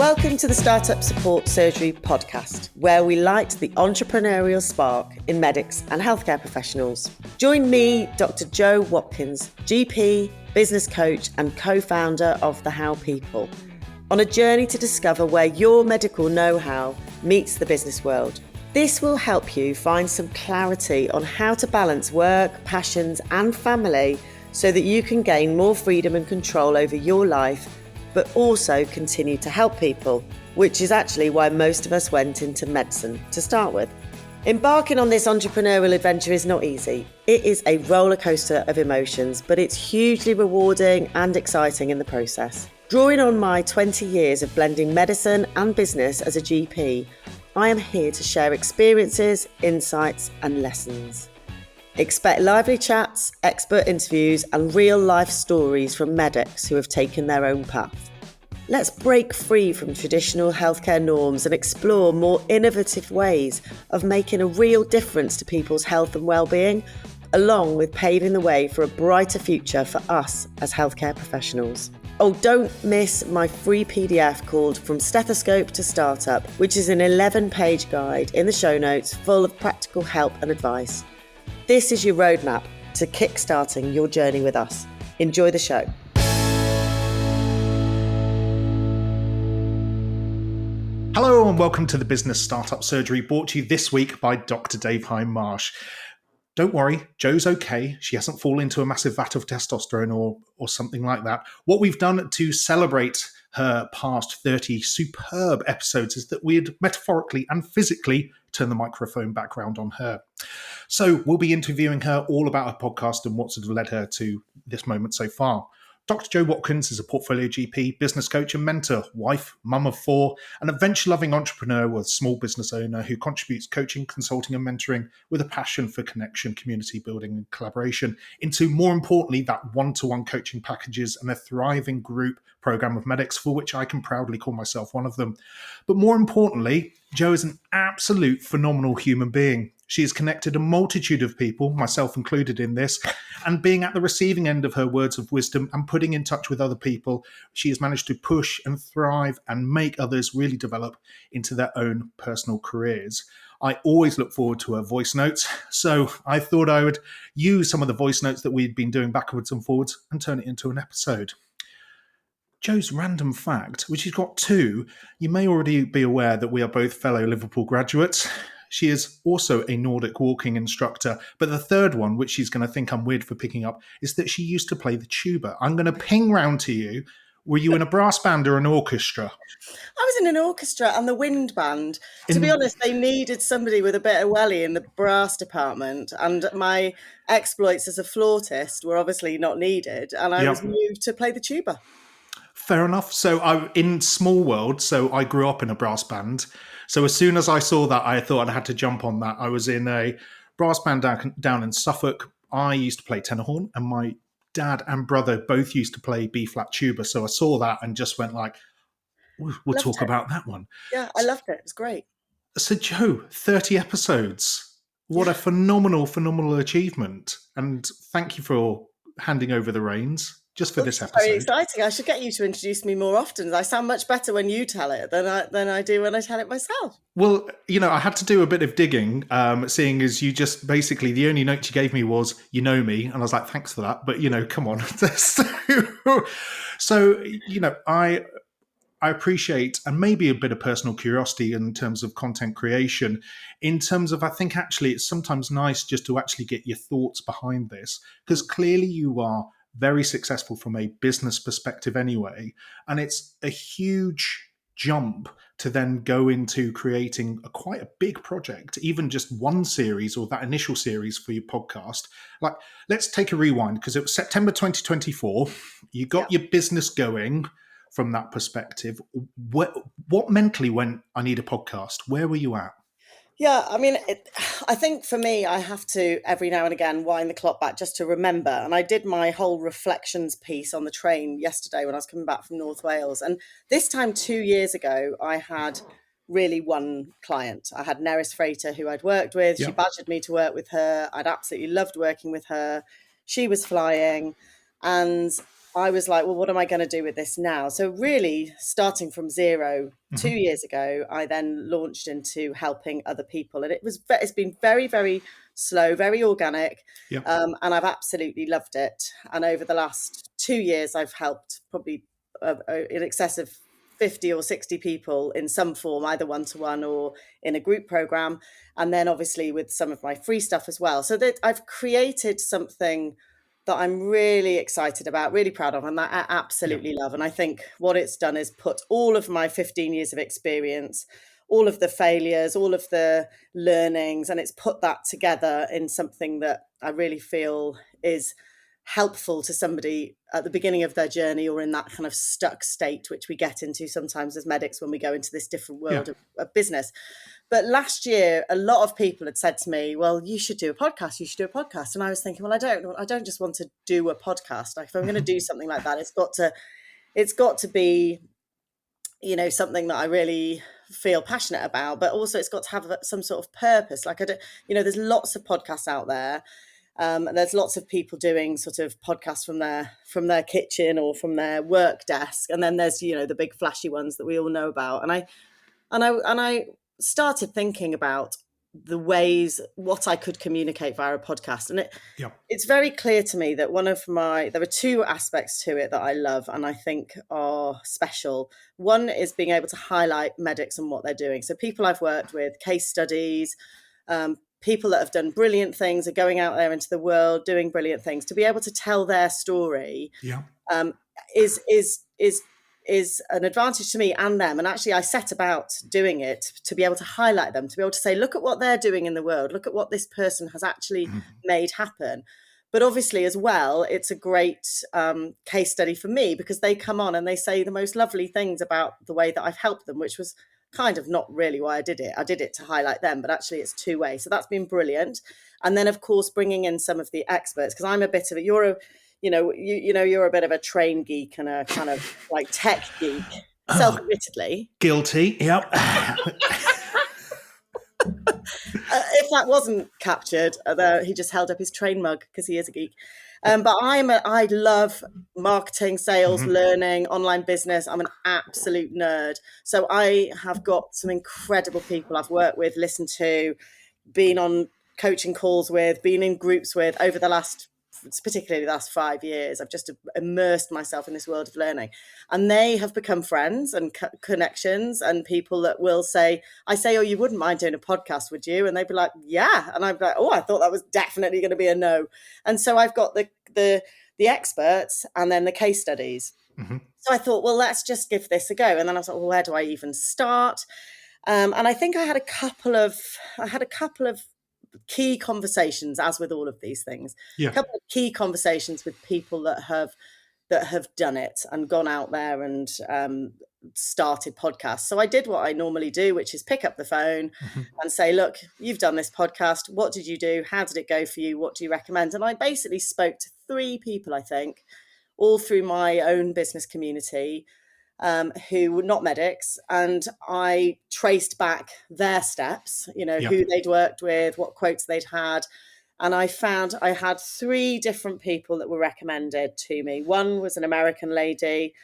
Welcome to the Startup Support Surgery podcast, where we light the entrepreneurial spark in medics and healthcare professionals. Join me, Dr Jo Watkins, GP, business coach and co-founder of The How People, on a journey to discover where your medical know-how meets the business world. This will help you find some clarity on how to balance work, passions and family so that you can gain more freedom and control over your life, but also continue to help people, which is actually why most of us went into medicine to start with. Embarking on this entrepreneurial adventure is not easy. It is a roller coaster of emotions, but it's hugely rewarding and exciting in the process. Drawing on my 20 years of blending medicine and business as a GP, I am here to share experiences, insights and lessons. Expect lively chats, expert interviews and real-life stories from medics who have taken their own path. Let's break free from traditional healthcare norms and explore more innovative ways of making a real difference to people's health and well-being, along with paving the way for a brighter future for us as healthcare professionals. Oh, don't miss my free PDF called From Stethoscope to Startup, which is an 11-page guide in the show notes full of practical help and advice. This is your roadmap to kickstarting your journey with us. Enjoy the show. Hello and welcome to the Business Startup Surgery, brought to you this week by Dr Dave Hindmarsh. Don't worry, Jo's okay. She hasn't fallen into a massive vat of testosterone or something like that. What we've done to celebrate her past 30 superb episodes is that we'd metaphorically and physically turn the microphone back round on her. So we'll be interviewing her all about her podcast and what sort of led her to this moment so far. Dr. Jo Watkins is a portfolio GP, business coach and mentor, wife, mum of four, and a venture-loving entrepreneur with a small business owner who contributes coaching, consulting and mentoring with a passion for connection, community building and collaboration into, more importantly, that one-to-one coaching packages and a thriving group program of medics, for which I can proudly call myself one of them. But more importantly, Jo is an absolute phenomenal human being. She has connected a multitude of people, myself included in this, and being at the receiving end of her words of wisdom and putting in touch with other people, she has managed to push and thrive and make others really develop into their own personal careers. I always look forward to her voice notes, so I thought I would use some of the voice notes that we'd been doing backwards and forwards and turn it into an episode. Jo's random fact, which she's got two, you may already be aware that we are both fellow Liverpool graduates. She is also a Nordic walking instructor. But the third one, which she's going to think I'm weird for picking up, is that she used to play the tuba. I'm going to ping round to you. Were you in a brass band or an orchestra? I was in an orchestra and the wind band. To be honest, they needed somebody with a bit of welly in the brass department, and my exploits as a flautist were obviously not needed, and I was moved to play the tuba. Fair enough. So I'm in small world, so I grew up in a brass band. So as soon as I saw that, I thought I had to jump on that. I was in a brass band down in Suffolk. I used to play tenor horn, and my dad and brother both used to play B-flat tuba. So I saw that and just went like, we'll talk about that one. Yeah, I loved it. It was great. So Jo, 30 episodes. What a phenomenal achievement. And thank you for handing over the reins just for this episode. Very exciting. I should get you to introduce me more often. I sound much better when you tell it than I do when I tell it myself. Well, I had to do a bit of digging, seeing as you just basically, the only note you gave me was, you know me. And I was like, thanks for that. But, come on. So, I appreciate, and maybe a bit of personal curiosity in terms of content creation, in terms of, I think actually it's sometimes nice just to actually get your thoughts behind this, because clearly you are very successful from a business perspective anyway. And it's a huge jump to then go into creating quite a big project, even just one series or that initial series for your podcast. Like, let's take a rewind, because it was September 2024. You got your business going from that perspective. What mentally went, I need a podcast? Where were you at? Yeah, I mean, I think for me, I have to every now and again wind the clock back just to remember. And I did my whole reflections piece on the train yesterday when I was coming back from North Wales. And this time 2 years ago, I had really one client. I had Neris Freighter, who I'd worked with. She badgered me to work with her. I'd absolutely loved working with her. She was flying. And I was like, well, what am I going to do with this now? So really starting from zero, 2 years ago, I then launched into helping other people. And it's been very, very slow, very organic. Yep. And I've absolutely loved it. And over the last 2 years, I've helped probably in excess of 50 or 60 people in some form, either one-to-one or in a group program. And then obviously with some of my free stuff as well. So that I've created something that I'm really excited about, really proud of, and that I absolutely love. And I think what it's done is put all of my 15 years of experience, all of the failures, all of the learnings, and it's put that together in something that I really feel is helpful to somebody at the beginning of their journey or in that kind of stuck state, which we get into sometimes as medics when we go into this different world of business. But last year, a lot of people had said to me, well, you should do a podcast. You should do a podcast. And I was thinking, well, I don't just want to do a podcast. Like, if I'm going to do something like that, it's got to be, something that I really feel passionate about, but also it's got to have some sort of purpose. Like, there's lots of podcasts out there. There's lots of people doing sort of podcasts from their kitchen or from their work desk. And then there's, the big flashy ones that we all know about. And I started thinking about the ways what I could communicate via a podcast. And it's very clear to me that there are two aspects to it that I love and I think are special. One is being able to highlight medics and what they're doing. So people I've worked with, case studies, people that have done brilliant things, are going out there into the world, doing brilliant things, to be able to tell their story is an advantage to me and them. And actually I set about doing it to be able to highlight them, to be able to say, look at what they're doing in the world, look at what this person has actually made happen. But obviously as well, it's a great case study for me, because they come on and they say the most lovely things about the way that I've helped them, which was kind of not really why I did it. I did it to highlight them, but actually it's two-way. So that's been brilliant. And then of course, bringing in some of the experts, because I'm a bit of you're a bit of a train geek and a kind of like tech geek, self-admittedly. Guilty. Yep. If that wasn't captured, he just held up his train mug because he is a geek. But I love marketing, sales, learning, online business. I'm an absolute nerd. So I have got some incredible people I've worked with, listened to, been on coaching calls with, been in groups with over particularly the last 5 years. I've just immersed myself in this world of learning, and they have become friends and connections, and people that will say, oh, you wouldn't mind doing a podcast, would you? And they'd be like, yeah. And I'd be like, oh, I thought that was definitely going to be a no. And so I've got the experts and then the case studies. So I thought, well, let's just give this a go. And then I was like, well, where do I even start? And I think I had a couple of key conversations, as with all of these things, a couple of key conversations with people that have done it and gone out there and started podcasts. So I did what I normally do, which is pick up the phone and say, look, you've done this podcast. What did you do? How did it go for you? What do you recommend? And I basically spoke to 3 people, I think, all through my own business community, who were not medics, and I traced back their steps, who they'd worked with, what quotes they'd had. And I found I had 3 different people that were recommended to me. One was an American lady,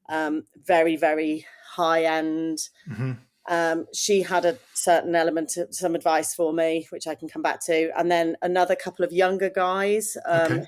very, very high end. She had a certain element of some advice for me, which I can come back to. And then another couple of younger guys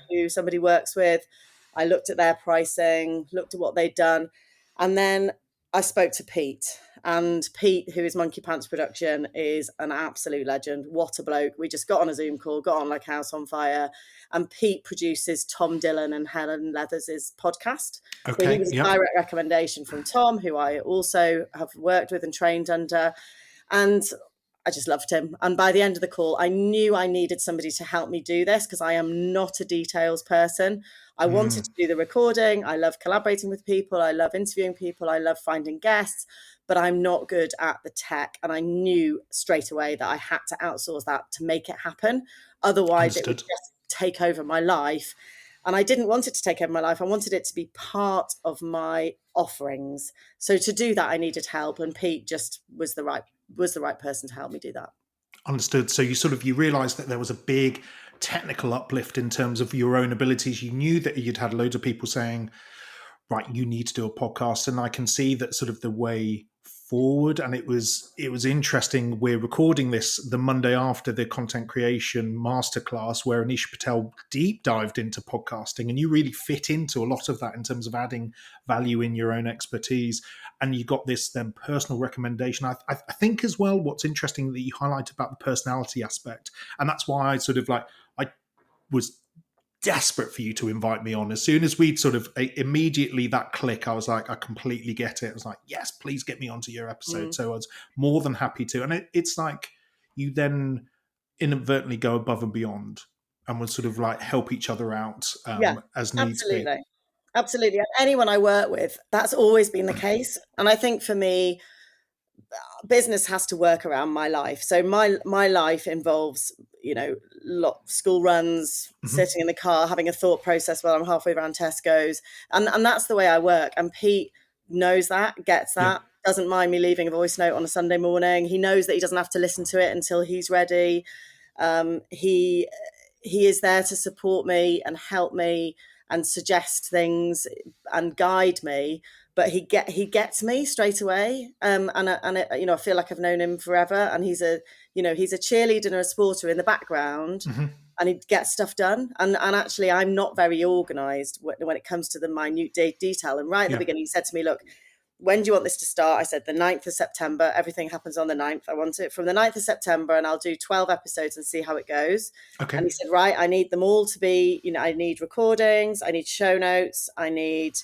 who somebody works with. I looked at their pricing, looked at what they'd done. And then I spoke to Pete, and Pete, who is Monkey Pants Production, is an absolute legend. What a bloke. We just got on a Zoom call, got on like house on fire. And Pete produces Tom Dillon and Helen Leathers' podcast. So he was a direct recommendation from Tom, who I also have worked with and trained under. And I just loved him. And by the end of the call, I knew I needed somebody to help me do this, because I am not a details person. I wanted to do the recording. I love collaborating with people. I love interviewing people. I love finding guests, but I'm not good at the tech. And I knew straight away that I had to outsource that to make it happen. Otherwise, it would just take over my life. And I didn't want it to take over my life. I wanted it to be part of my offerings. So to do that, I needed help. And Pete just was the right person to help me do that. Understood. So you realized that there was a big technical uplift in terms of your own abilities. You knew that you'd had loads of people saying, right, you need to do a podcast. And I can see that sort of the way forward. And it was interesting. We're recording this the Monday after the content creation masterclass where Anisha Patel deep dived into podcasting, and you really fit into a lot of that in terms of adding value in your own expertise. And you got this then personal recommendation. I think as well, what's interesting that you highlight about the personality aspect. And that's why I was desperate for you to invite me on. As soon as we'd sort of immediately that click, I was like, I completely get it. I was like, yes, please get me onto your episode. So I was more than happy to. And it's like you then inadvertently go above and beyond and would sort of like help each other out Yeah, as needs be. absolutely. Absolutely. And anyone I work with, that's always been the case. And I think for me, business has to work around my life. So my life involves, school runs, sitting in the car, having a thought process while I'm halfway around Tesco's. And that's the way I work. And Pete knows that, gets Yeah. that, doesn't mind me leaving a voice note on a Sunday morning. He knows that he doesn't have to listen to it until he's ready. He is there to support me and help me and suggest things and guide me, but he gets me straight away. I feel like I've known him forever, and he's a cheerleader and a supporter in the background, and he gets stuff done. And actually, I'm not very organised when it comes to the minute detail. And right at the beginning, he said to me, "Look, when do you want this to start?" I said, the 9th of September. Everything happens on the 9th. I want it from the 9th of September, and I'll do 12 episodes and see how it goes. Okay. And he said, right, I need them all to be, I need recordings, I need show notes, I need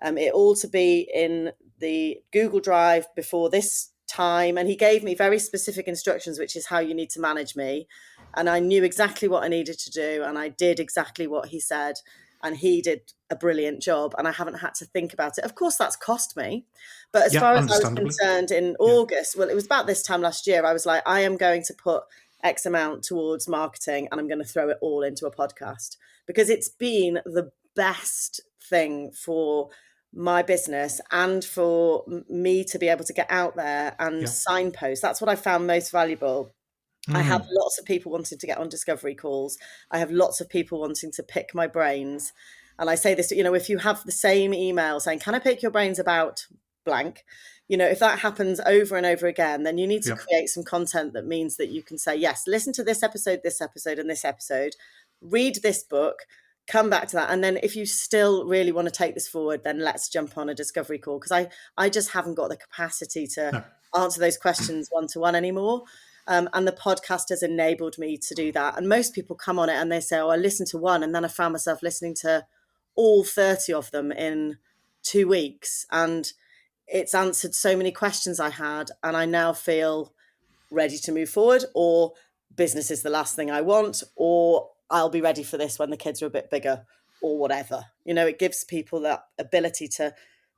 it all to be in the Google Drive before this time. And he gave me very specific instructions, which is how you need to manage me. And I knew exactly what I needed to do, and I did exactly what he said. And he did a brilliant job, and I haven't had to think about it. Of course, that's cost me. But as far as I was concerned in August, well, it was about this time last year, I was like, I am going to put X amount towards marketing, and I'm going to throw it all into a podcast, because it's been the best thing for my business and for me to be able to get out there and signpost. That's what I found most valuable. I have lots of people wanting to get on discovery calls. I have lots of people wanting to pick my brains. And I say this, if you have the same email saying, can I pick your brains about blank? If that happens over and over again, then you need to create some content that means that you can say, yes, listen to this episode, and this episode, read this book, come back to that. And then if you still really want to take this forward, then let's jump on a discovery call. Because I just haven't got the capacity to answer those questions one-to-one anymore. And the podcast has enabled me to do that. And most people come on it and they say, oh, I listened to one, and then I found myself listening to all 30 of them in 2 weeks. And it's answered so many questions I had, and I now feel ready to move forward, or business is the last thing I want, or I'll be ready for this when the kids are a bit bigger, or whatever. It gives people that ability to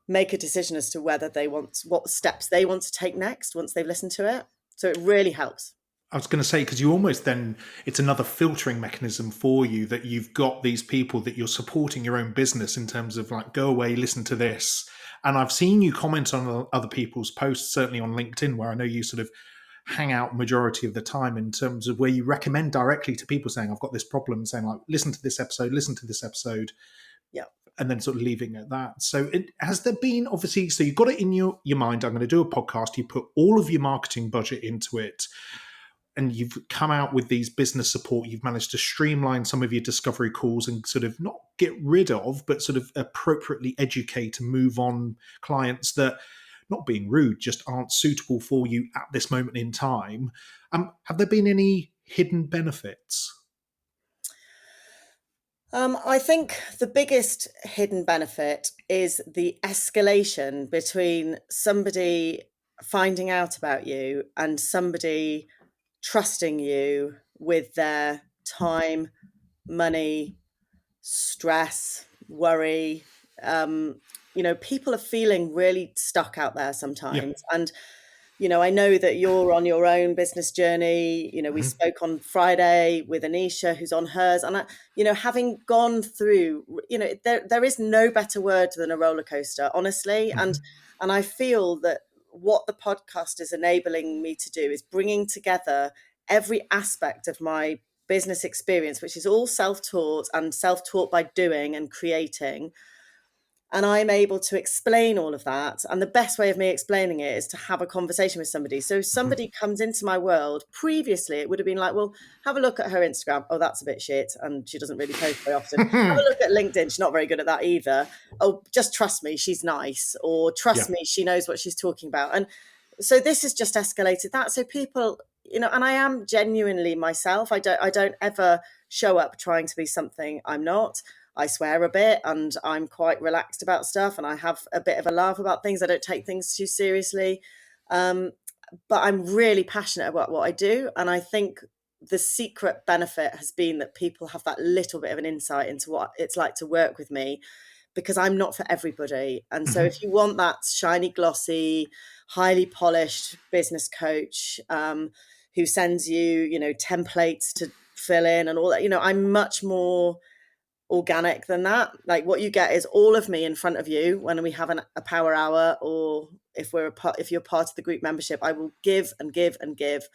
make a decision as to whether they want, what steps they want to take next once they've listened to it. So it really helps. I was going to say, because you almost then, it's another filtering mechanism for you, that you've got these people that you're supporting your own business in terms of like, go away, listen to this. And I've seen you comment on other people's posts, certainly on LinkedIn, where I know you sort of hang out majority of the time, in terms of where you recommend directly to people saying, I've got this problem, saying like, listen to this episode. Yeah. And then sort of leaving it at that. So has there been, obviously, so you've got it in your mind, I'm going to do a podcast, you put all of your marketing budget into it, and you've come out with these business support, you've managed to streamline some of your discovery calls and sort of not get rid of, but sort of appropriately educate and move on clients that, not being rude, just aren't suitable for you at this moment in time. Have there been any hidden benefits? I think the biggest hidden benefit is the escalation between somebody finding out about you and somebody trusting you with their time, money, stress, worry. People are feeling really stuck out there sometimes. And I know that you're on your own business journey. We spoke on Friday with Anisha, who's on hers. And, having gone through, there is no better word than a roller coaster, honestly. And I feel that what the podcast is enabling me to do is bringing together every aspect of my business experience, which is all self-taught and self-taught by doing and creating. And I'm able to explain all of that. And the best way of me explaining it is to have a conversation with somebody. So if somebody comes into my world, previously it would have been like, well, have a look at her Instagram. Oh, that's a bit shit. And she doesn't really post very often. Have a look at LinkedIn. She's not very good at that either. Oh, just trust me, she's nice. Or trust me, she knows what she's talking about. And so this has just escalated that. So people, and I am genuinely myself. I don't ever show up trying to be something I'm not. I swear a bit and I'm quite relaxed about stuff and I have a bit of a laugh about things. I don't take things too seriously. But I'm really passionate about what I do. And I think the secret benefit has been that people have that little bit of an insight into what it's like to work with me, because I'm not for everybody. And so if you want that shiny, glossy, highly polished business coach who sends you, templates to fill in and all that, I'm much more organic than that. Like what you get is all of me in front of you when we have a power hour, or if you're part of the group membership, I will give and give and give.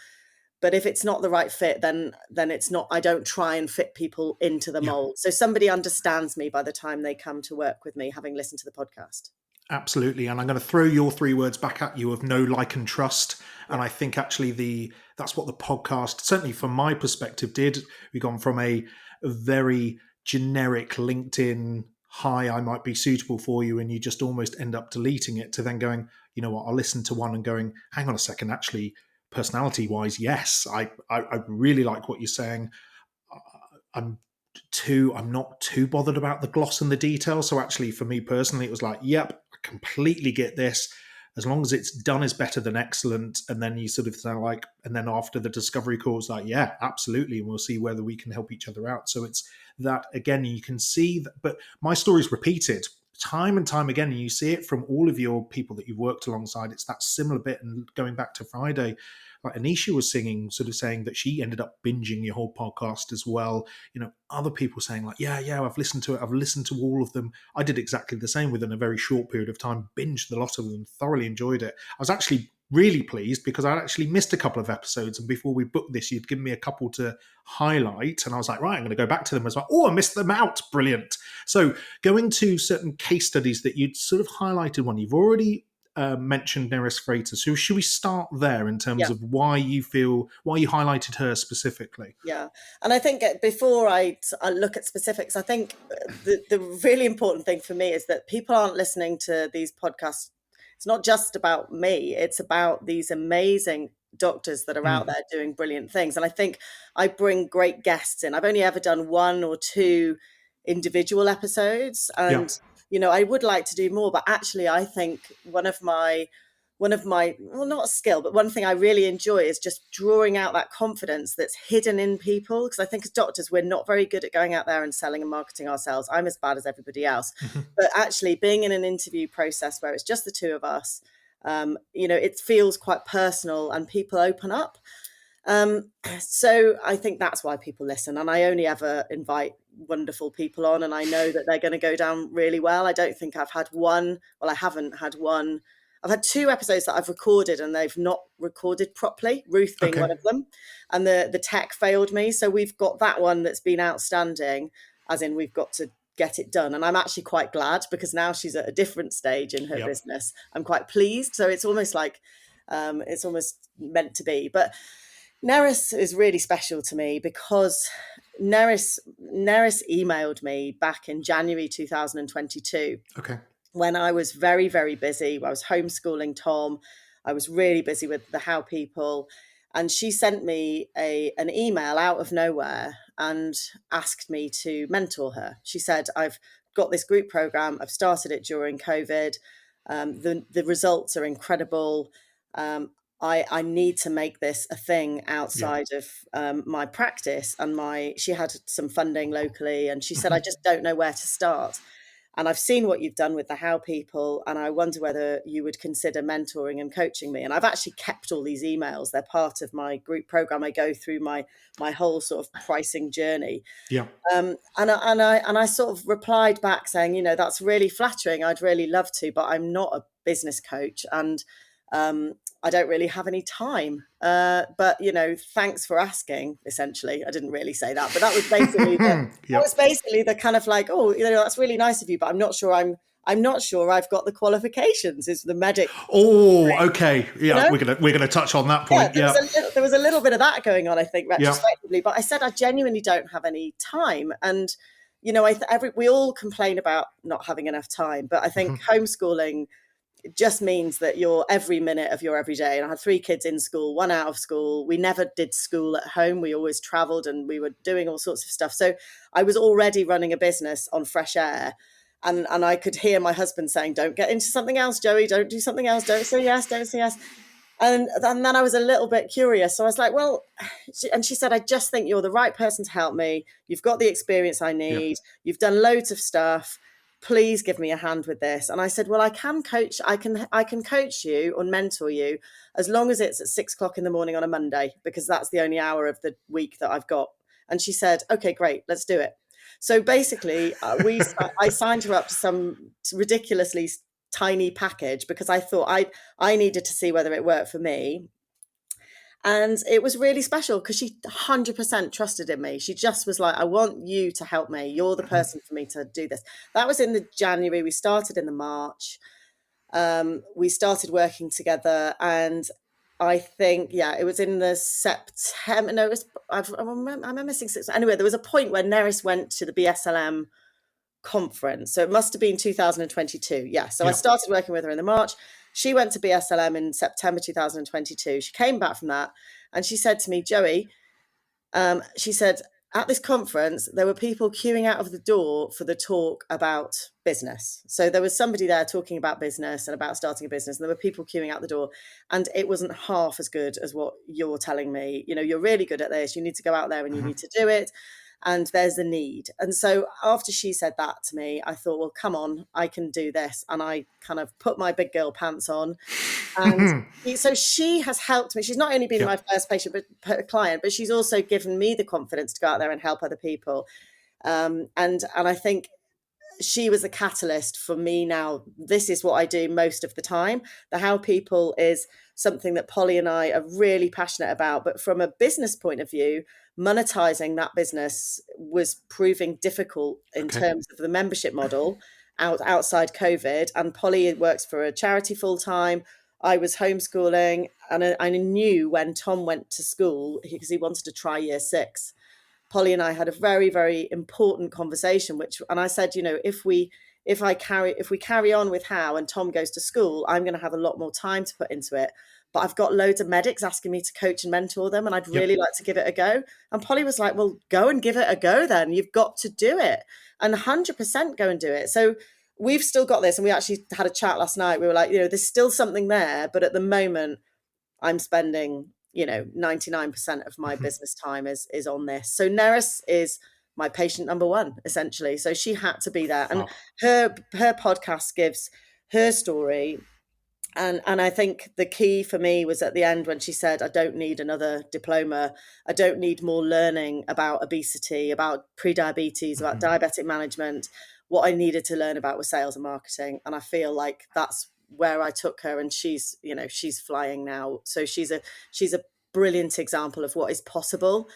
But if it's not the right fit, then it's not. I don't try and fit people into the mold. So somebody understands me by the time they come to work with me, having listened to the podcast. Absolutely. And I'm going to throw your 3 words back at you of know, like, and trust. And I think actually that's what the podcast, certainly from my perspective, did. We've gone from a very generic LinkedIn, hi, I might be suitable for you, and you just almost end up deleting it, to then going, you know what, I'll listen to one and going, hang on a second, actually, personality-wise, yes, I really like what you're saying. I'm not too bothered about the gloss and the detail. So actually, for me personally, it was like, yep, I completely get this. As long as it's done is better than excellent. And then you sort of sound like, and then after the discovery call, it's like, yeah, absolutely. And we'll see whether we can help each other out. So it's that, again, you can see that, but my story's repeated time and time again. And you see it from all of your people that you've worked alongside. It's that similar bit. And going back to Friday, like Anisha was sort of saying that she ended up binging your whole podcast as well. Other people saying like, yeah, I've listened to it. I've listened to all of them. I did exactly the same within a very short period of time, binged the lot of them, thoroughly enjoyed it. I was actually really pleased because I'd actually missed a couple of episodes. And before we booked this, you'd given me a couple to highlight. And I was like, right, I'm going to go back to them as well. Oh, I missed them out. Brilliant. So going to certain case studies that you'd sort of highlighted one, you've already mentioned Neris Freitas. So should we start there in terms of why you highlighted her specifically? Yeah. And I think before I look at specifics, I think the really important thing for me is that people aren't listening to these podcasts. It's not just about me. It's about these amazing doctors that are out there doing brilliant things. And I think I bring great guests in. I've only ever done 1 or 2 individual episodes. And I would like to do more, but actually I think one of my, well, not a skill, but one thing I really enjoy is just drawing out that confidence that's hidden in people. Because I think as doctors, we're not very good at going out there and selling and marketing ourselves. I'm as bad as everybody else. But actually being in an interview process where it's just the 2 of us, it feels quite personal and people open up. So I think that's why people listen. And I only ever invite wonderful people on, and I know that they're going to go down really well. I don't think I've had one. Well, I haven't had one. I've had 2 episodes that I've recorded and they've not recorded properly, Ruth being one of them. And the tech failed me. So we've got that one that's been outstanding, as in we've got to get it done. And I'm actually quite glad because now she's at a different stage in her business. I'm quite pleased. So it's almost like it's almost meant to be. But Neris is really special to me because Neris emailed me back in January 2022. Okay. When I was very, very busy. I was homeschooling Tom. I was really busy with the How people. And she sent me an email out of nowhere and asked me to mentor her. She said, I've got this group program. I've started it during COVID. The results are incredible. I need to make this a thing outside of my practice. And she had some funding locally. And she said, I just don't know where to start. And I've seen what you've done with the How people, and I wonder whether you would consider mentoring and coaching me. And I've actually kept all these emails. They're part of my group program. I go through my whole sort of pricing journey. Yeah. And I sort of replied back saying, that's really flattering. I'd really love to, but I'm not a business coach. And I don't really have any time. But, thanks for asking, essentially. I didn't really say that, but that was basically the kind of like, oh, that's really nice of you, but I'm not sure I've got the qualifications is the medic. Oh, okay. Yeah, we're gonna touch on that point. Yeah, there was a little bit of that going on, I think, retrospectively. But I said I genuinely don't have any time, and we all complain about not having enough time, but I think homeschooling just means that you're every minute of your every day. And I had 3 kids in school, 1 out of school. We never did school at home. We always traveled and we were doing all sorts of stuff. So I was already running a business on fresh air. And I could hear my husband saying, don't get into something else, Joey, don't do something else. Don't say yes, don't say yes. And then I was a little bit curious. So I was like, well, and she said, I just think you're the right person to help me. You've got the experience I need. You've done loads of stuff. Please give me a hand with this. And I said, well, I can coach you or mentor you as long as it's at 6 o'clock in the morning on a Monday, because that's the only hour of the week that I've got. And she said, okay, great, let's do it. So basically, I signed her up to some ridiculously tiny package because I thought I needed to see whether it worked for me. And it was really special because she 100% trusted in me. She just was like, I want you to help me. You're the person for me to do this. That was in the January. We started in the March. We started working together. And I think, it was in the September. No, I remember missing 6. Anyway, there was a point where Neris went to the BSLM conference. So it must have been 2022. Yeah. So I started working with her in the March. She went to BSLM in September 2022. She came back from that and she said to me, Joey, she said, at this conference, there were people queuing out of the door for the talk about business. So there was somebody there talking about business and about starting a business. And there were people queuing out the door. And it wasn't half as good as what you're telling me. You're really good at this. You need to go out there and you need to do it. And there's a need. And so after she said that to me, I thought, well, come on, I can do this. And I kind of put my big girl pants on. And so she has helped me. She's not only been my first client, but she's also given me the confidence to go out there and help other people. And I think she was a catalyst for me. Now, this is what I do most of the time. The How People is something that Polly and I are really passionate about. But from a business point of view, monetizing that business was proving difficult in terms of the membership model outside COVID. And Polly works for a charity full time. I was homeschooling, and I knew when Tom went to school, because he wanted to try year 6, Polly and I had a very, very important conversation, and I said, if we carry on with How and Tom goes to school, I'm going to have a lot more time to put into it. But I've got loads of medics asking me to coach and mentor them, and I'd really like to give it a go. And Polly was like, well, go and give it a go then. You've got to do it. And 100% go and do it. So we've still got this. And we actually had a chat last night. We were like, there's still something there. But at the moment, I'm spending, 99% of my business time is on this. So Neris is my patient number 1, essentially. So she had to be there. And her podcast gives her story. And I think the key for me was at the end when she said, I don't need another diploma. I don't need more learning about obesity, about prediabetes, about diabetic management. What I needed to learn about was sales and marketing. And I feel like that's where I took her, and she's flying now. So she's a brilliant example of what is possible.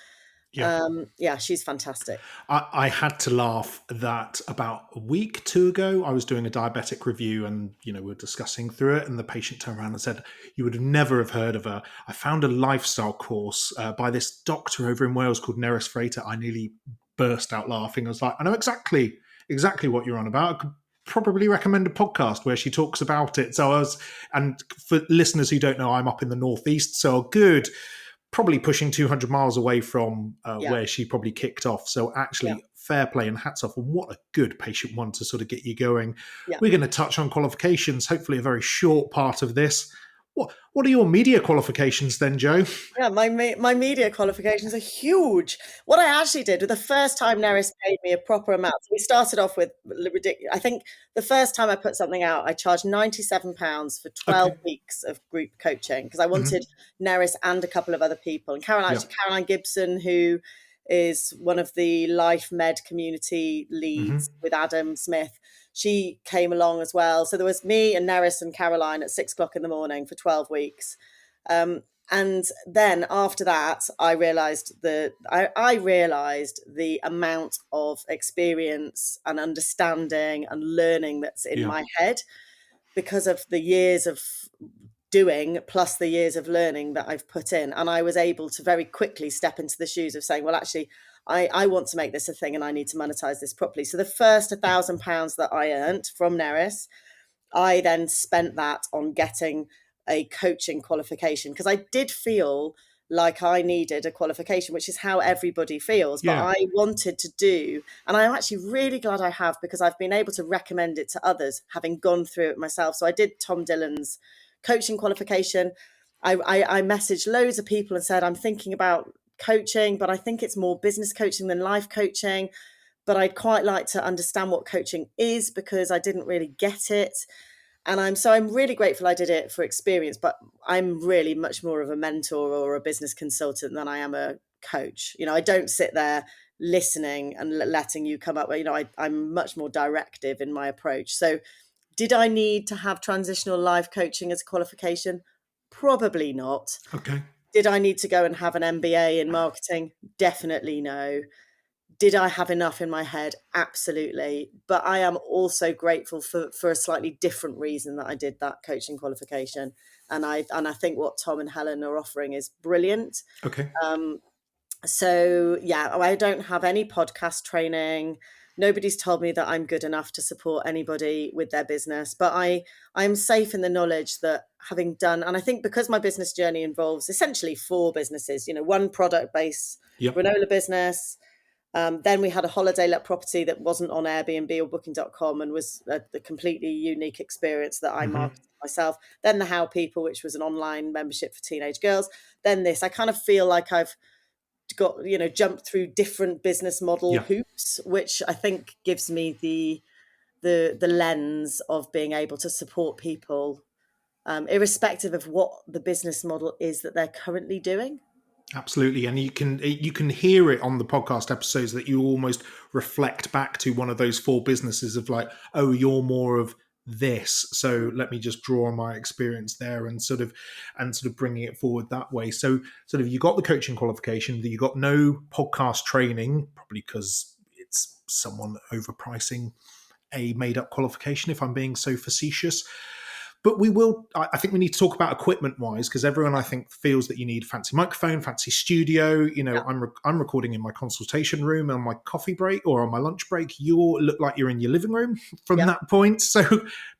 She's fantastic. I had to laugh that about a week, 2 ago, I was doing a diabetic review and, we were discussing through it, and the patient turned around and said, you would have never have heard of her. I found a lifestyle course by this doctor over in Wales called Neris Frater. I nearly burst out laughing. I was like, I know exactly what you're on about. I could probably recommend a podcast where she talks about it. And for listeners who don't know, I'm up in the Northeast, so good, probably pushing 200 miles away from where she probably kicked off. So actually, fair play and hats off. And what a good patient one to sort of get you going. Yeah. We're going to touch on qualifications, hopefully a very short part of this. What are your media qualifications then, Jo? Yeah, my media qualifications are huge. What I actually did, the first time Neris paid me a proper amount, so we started off with ridiculous. I think the first time I put something out, I charged £97 for 12 weeks of group coaching because I wanted Neris and a couple of other people. And Caroline Gibson, who is one of the Life Med community leads with Adam Smith, she came along as well. So there was me and Neris and Caroline at 6 o'clock in the morning for 12 weeks. And then after that, I realized I realized the amount of experience and understanding and learning that's in my head because of the years of doing plus the years of learning that I've put in. And I was able to very quickly step into the shoes of saying, well, actually, I want to make this a thing and I need to monetize this properly. So the first £1,000 that I earned from Neris, I then spent that on getting a coaching qualification because I did feel like I needed a qualification, which is how everybody feels. But I wanted to do, and I'm actually really glad I have because I've been able to recommend it to others, having gone through it myself. So I did Tom Dillon's coaching qualification. I messaged loads of people and said, I'm thinking about coaching, but I think it's more business coaching than life coaching. But I'd quite like to understand what coaching is because I didn't really get it. And I'm really grateful I did it for experience, but I'm really much more of a mentor or a business consultant than I am a coach. I don't sit there listening and letting you come up with, I'm much more directive in my approach. So did I need to have transitional life coaching as a qualification? Probably not. Okay. Did I need to go and have an MBA in marketing? Definitely no. Did I have enough in my head? Absolutely. But I am also grateful for a slightly different reason that I did that coaching qualification. And I think what Tom and Helen are offering is brilliant. Okay. So yeah, I don't have any podcast training. Nobody's told me that I'm good enough to support anybody with their business, but I'm safe in the knowledge that having done, and I think because my business journey involves essentially 4 businesses, one product-based granola business. Then we had a holiday let property that wasn't on Airbnb or booking.com and was a completely unique experience that I marketed myself. Then the How People, which was an online membership for teenage girls. Then this, I kind of feel like I've got, jumped through different business model hoops, which I think gives me the lens of being able to support people, irrespective of what the business model is that they're currently doing. Absolutely. And you can hear it on the podcast episodes that you almost reflect back to one of those 4 businesses of like, oh, you're more of this. So let me just draw on my experience there and sort of bringing it forward that way. So sort of you got the coaching qualification, that you got no podcast training, probably because it's someone overpricing a made up qualification, if I'm being so facetious. But I think we need to talk about equipment wise, because everyone I think feels that you need fancy microphone, fancy studio. I'm recording in my consultation room on my coffee break or on my lunch break. You look like you're in your living room from that point. So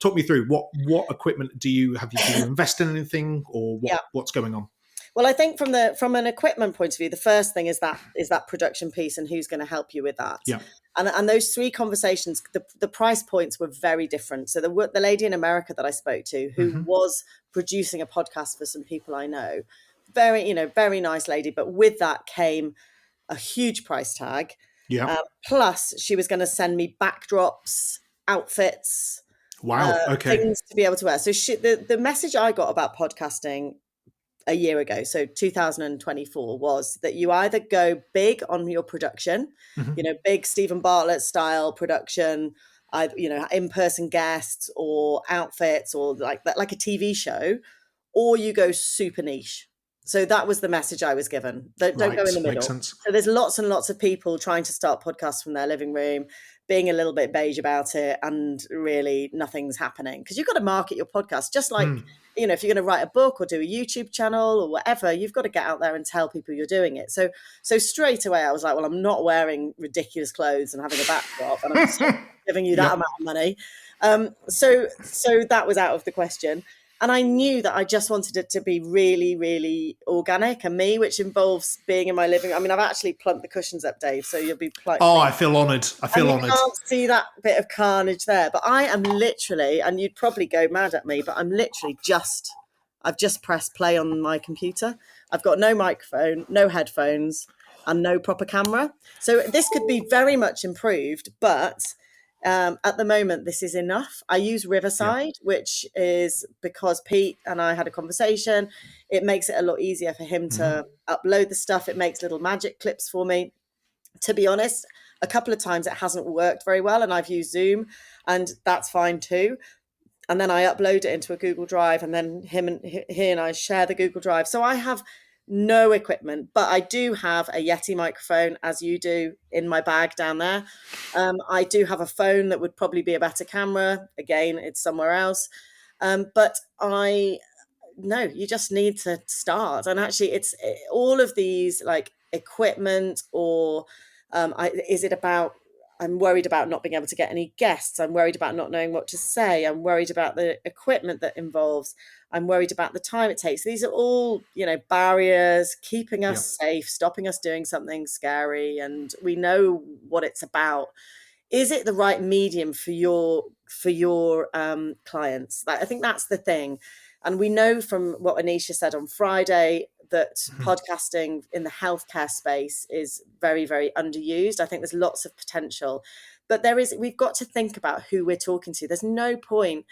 talk me through what equipment do you invest in anything or what's going on? Well, I think from an equipment point of view, the first thing is that production piece and who's going to help you with that. Yeah. And those 3 conversations, the price points were very different. So the lady in America that I spoke to, who was producing a podcast for some people I know, very nice lady. But with that came a huge price tag. Yeah. Plus, she was going to send me backdrops, outfits, wow, okay, things to be able to wear. So the message I got about podcasting a year ago, so 2024, was that you either go big on your production, big Stephen Bartlett style production, in-person guests or outfits or like a TV show, or you go super niche. So that was the message I was given. Don't go in the middle. Makes sense. So there's lots and lots of people trying to start podcasts from their living room, being a little bit beige about it, and really nothing's happening because you've got to market your podcast just like if you're going to write a book or do a YouTube channel or whatever, you've got to get out there and tell people you're doing it. So straight away I was like, well, I'm not wearing ridiculous clothes and having a backdrop and I'm just giving you that amount of money. So that was out of the question. And I knew that I just wanted it to be really, really organic and me, which involves being in my living room. I mean, I've actually plumped the cushions up, Dave, so you'll be like, oh, I feel honoured. I can't see that bit of carnage there. But I am literally, and you'd probably go mad at me, but I'm literally I've just pressed play on my computer. I've got no microphone, no headphones, and no proper camera. So this could be very much improved, but at the moment, this is enough. I use Riverside, which is because Pete and I had a conversation. It makes it a lot easier for him to upload the stuff. It makes little magic clips for me. To be honest, A couple of times it hasn't worked very well, and I've used Zoom, and that's fine too. And then I upload it into a Google Drive, and then he and I share the Google Drive. So I have no equipment, but I do have a Yeti microphone, as you do, in my bag down there. I do have a phone that would probably be a better camera. Again, it's somewhere else. But no, you just need to start. And actually, it's all of these like equipment, or is it about, I'm worried about not being able to get any guests. I'm worried about not knowing what to say. I'm worried about the equipment that involves. I'm worried about the time it takes. These are all, barriers keeping us safe, stopping us doing something scary. And we know what it's about. Is it the right medium for your clients? I think that's the thing. And we know from what Anisha said on Friday that podcasting in the healthcare space is very, very underused. I think there's lots of potential, but we've got to think about who we're talking to. There's no point,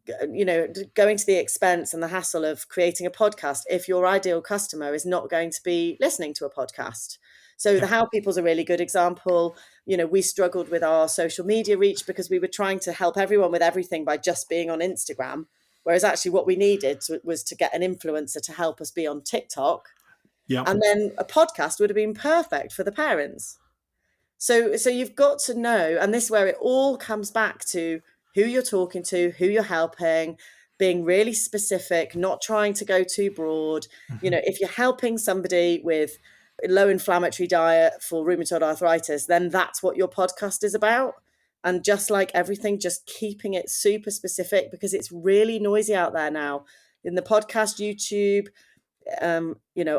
going to the expense and the hassle of creating a podcast if your ideal customer is not going to be listening to a podcast. So the How People's a really good example. We struggled with our social media reach because we were trying to help everyone with everything by just being on Instagram. Whereas actually what we needed was to get an influencer to help us be on TikTok. Yeah. And then a podcast would have been perfect for the parents. So you've got to know, and this is where it all comes back to who you're talking to, who you're helping, being really specific, not trying to go too broad. If you're helping somebody with a low inflammatory diet for rheumatoid arthritis, then that's what your podcast is about. And just like everything, just keeping it super specific, because it's really noisy out there now. In the podcast, YouTube,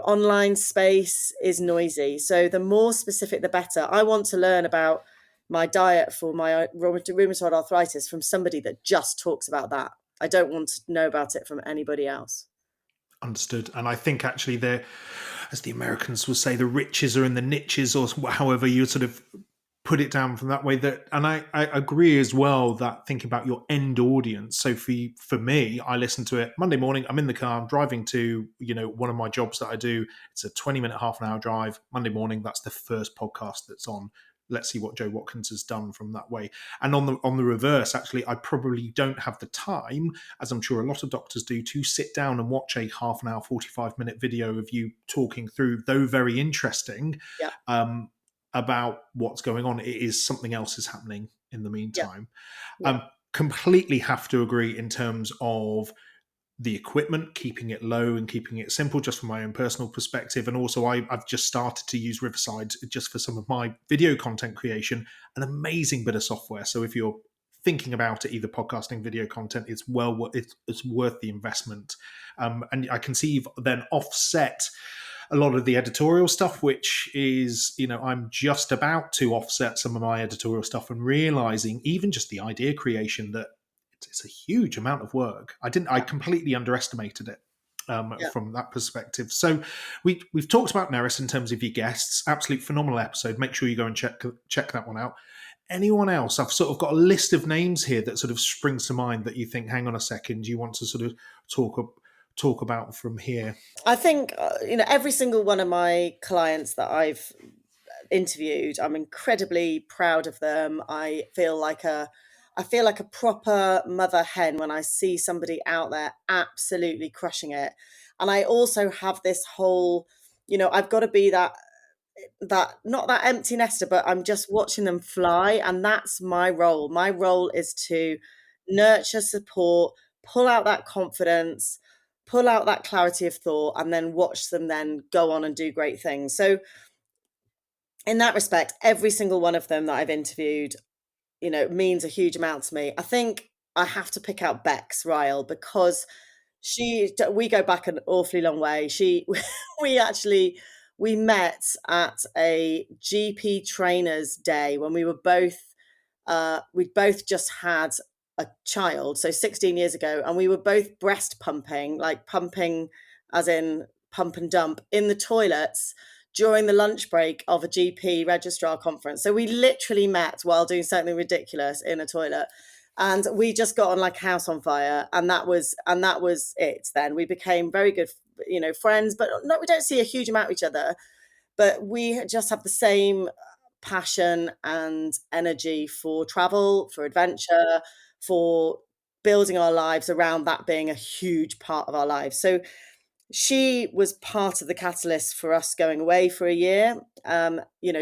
online space is noisy. So the more specific, the better. I want to learn about my diet for my rheumatoid arthritis from somebody that just talks about that. I don't want to know about it from anybody else. Understood. And I think actually as the Americans will say, the riches are in the niches, or however you sort of put it down from that way. And I agree as well that thinking about your end audience. So for me, I listen to it Monday morning. I'm in the car, I'm driving to, one of my jobs that I do. It's a 20-minute, half an hour drive. Monday morning, that's the first podcast that's on. Let's see what Jo Watkins has done from that way. And on the reverse, actually, I probably don't have the time, as I'm sure a lot of doctors do, to sit down and watch a half an hour, 45-minute video of you talking through, though very interesting, about what's going on. It is something else is happening in the meantime. Completely have to agree in terms of the equipment, keeping it low and keeping it simple, just from my own personal perspective. And also I've just started to use Riverside just for some of my video content creation, an amazing bit of software. So if you're thinking about it, either podcasting, video content, it's worth the investment. And I can see you've then offset a lot of the editorial stuff, which is, I'm just about to offset some of my editorial stuff and realizing even just the idea creation that it's a huge amount of work. I completely underestimated it from that perspective. So we've talked about Neris in terms of your guests. Absolute phenomenal episode. Make sure you go and check that one out. Anyone else? I've sort of got a list of names here that sort of springs to mind that you think, hang on a second, you want to sort of talk about from here? I think, every single one of my clients that I've interviewed, I'm incredibly proud of them. I feel like a proper mother hen when I see somebody out there absolutely crushing it. And I also have this whole, I've got to be that not that empty nester, but I'm just watching them fly. And that's my role. My role is to nurture, support, pull out that confidence, pull out that clarity of thought, and then watch them then go on and do great things. So in that respect, every single one of them that I've interviewed, means a huge amount to me. I think I have to pick out Bex Ryle because we go back an awfully long way. We met at a GP trainers day when we'd both just had a child, so 16 years ago, and we were both breast pumping, like pumping as in pump and dump, in the toilets during the lunch break of a GP registrar conference. So we literally met while doing something ridiculous in a toilet, and we just got on like a house on fire. And that was it. Then we became very good, friends, but no, we don't see a huge amount of each other, but we just have the same passion and energy for travel, for adventure, for building our lives around that being a huge part of our lives. So she was part of the catalyst for us going away for a year.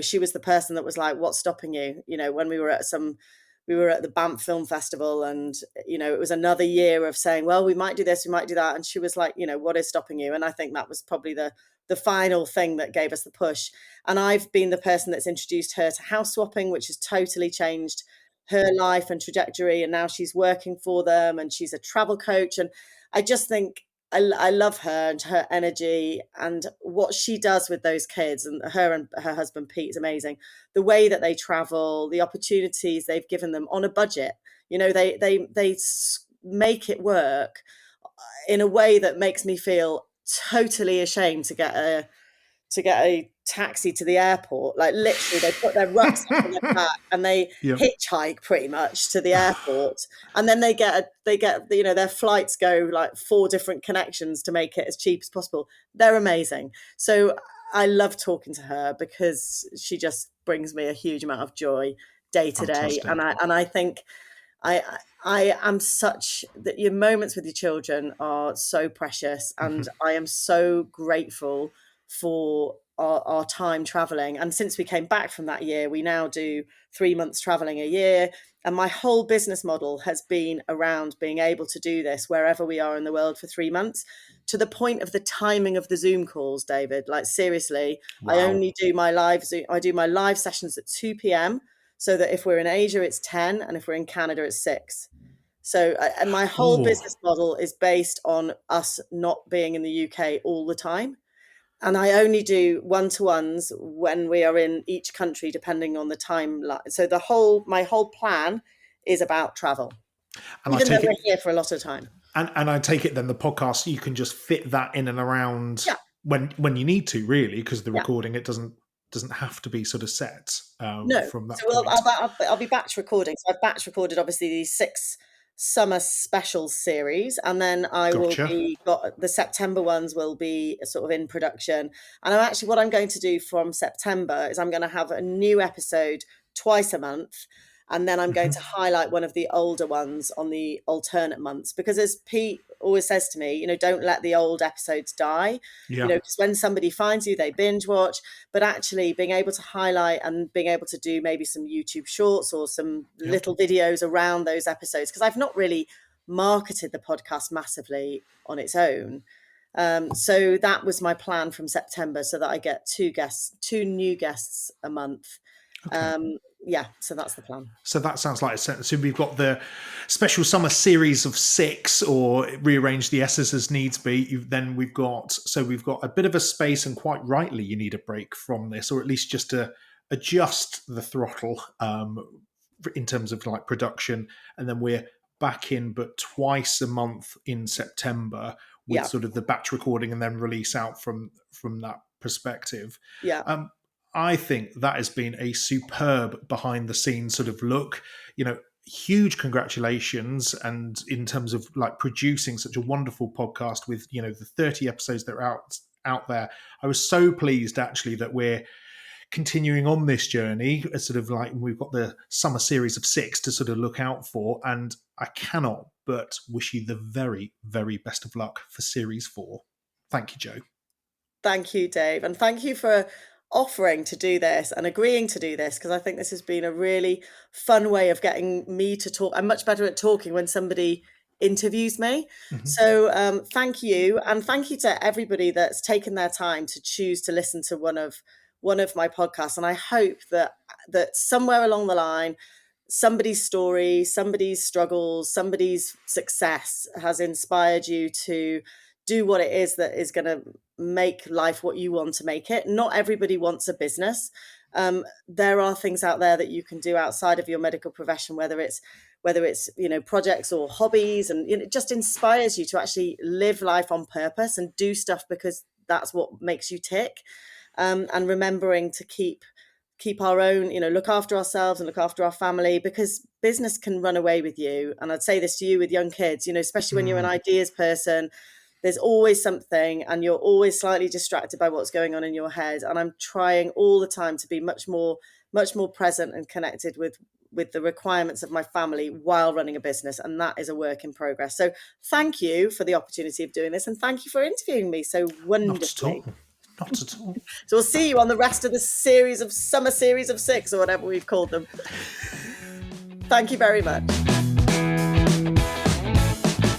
She was the person that was like, what's stopping you? When we were at the Banff Film Festival, and, it was another year of saying, well, we might do this, we might do that. And she was like, what is stopping you? And I think that was probably the final thing that gave us the push. And I've been the person that's introduced her to house swapping, which has totally changed her life and trajectory. And now she's working for them and she's a travel coach. And I just think I love her and her energy and what she does with those kids, and her husband Pete is amazing. The way that they travel, the opportunities they've given them on a budget, they make it work in a way that makes me feel totally ashamed to get a taxi to the airport. Like, literally, they put their rucksack on their back and they hitchhike pretty much to the airport, and then they get their flights go like 4 different connections to make it as cheap as possible. They're amazing. So I love talking to her because she just brings me a huge amount of joy day to day. And I think I am such that your moments with your children are so precious, and I am so grateful for our time traveling. And since we came back from that year, we now do 3 months traveling a year. And my whole business model has been around being able to do this wherever we are in the world for 3 months, to the point of the timing of the Zoom calls, David. Like, seriously, wow. I only do my live Zoom. I do my live sessions at 2 p.m. so that if we're in Asia, it's 10. And if we're in Canada, it's 6. So, and my whole business model is based on us not being in the UK all the time. And I only do one-to-ones when we are in each country, depending on the timeline. So my whole plan is about travel, and even though we're here for a lot of time. And I take it then the podcast, you can just fit that in and around when you need to, really, because the recording, it doesn't have to be sort of set from that point. I'll be batch recording. So I've batch recorded, obviously, these 6 summer special series, and then will be got the September ones will be sort of in production. And what I'm going to do from September is I'm going to have a new episode twice a month, and then I'm going to highlight one of the older ones on the alternate months, because as Pete always says to me, don't let the old episodes die. Because when somebody finds you, they binge watch. But actually being able to highlight and being able to do maybe some YouTube shorts or some little videos around those episodes, because I've not really marketed the podcast massively on its own. So that was my plan from September, so that I get 2 new guests a month. Okay. So that's the plan. So that sounds like a sentence. So we've got the special summer series of 6, or rearrange the S's as needs be. Then we've got a bit of a space, and quite rightly, you need a break from this, or at least just to adjust the throttle in terms of like production. And then we're back in, but twice a month in September with sort of the batch recording and then release out from that perspective. Yeah. I think that has been a superb behind the scenes sort of look. Huge congratulations. And in terms of like producing such a wonderful podcast with, the 30 episodes that are out there, I was so pleased actually that we're continuing on this journey. Sort of like, we've got the summer series of 6 to sort of look out for. And I cannot but wish you the very, very best of luck for series 4. Thank you, Jo. Thank you, Dave. And thank you for offering to do this and agreeing to do this, because I think this has been a really fun way of getting me to talk. I'm much better at talking when somebody interviews me. So thank you, and thank you to everybody that's taken their time to choose to listen to one of my podcasts. And I hope that somewhere along the line, somebody's story, somebody's struggles, somebody's success has inspired you to do what it is that is going to make life what you want to make it. Not everybody wants a business. There are things out there that you can do outside of your medical profession, whether it's projects or hobbies, and it just inspires you to actually live life on purpose and do stuff because that's what makes you tick. And remembering to keep our own, look after ourselves and look after our family, because business can run away with you. And I'd say this to you with young kids, especially when you're an ideas person. There's always something, and you're always slightly distracted by what's going on in your head. And I'm trying all the time to be much more much more present and connected with the requirements of my family while running a business. And that is a work in progress. So thank you for the opportunity of doing this. And thank you for interviewing me so wonderfully. Not at all. So we'll see you on the rest of the summer series of 6 or whatever we've called them. Thank you very much.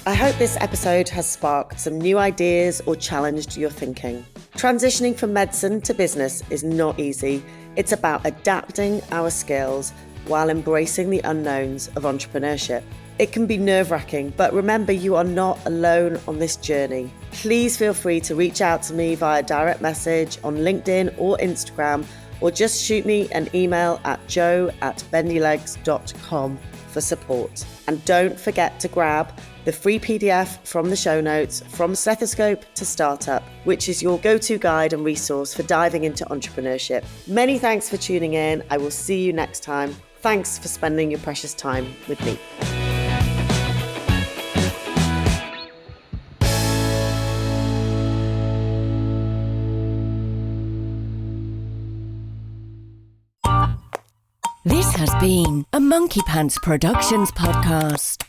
I hope this episode has sparked some new ideas or challenged your thinking. Transitioning from medicine to business is not easy. It's about adapting our skills while embracing the unknowns of entrepreneurship. It can be nerve-wracking, but remember, you are not alone on this journey. Please feel free to reach out to me via direct message on LinkedIn or Instagram, or just shoot me an email at jo@bendylegs.com for support. And don't forget to grab the free PDF from the show notes, From Stethoscope to Startup, which is your go-to guide and resource for diving into entrepreneurship. Many thanks for tuning in. I will see you next time. Thanks for spending your precious time with me. This has been a Monkey Pants Productions podcast.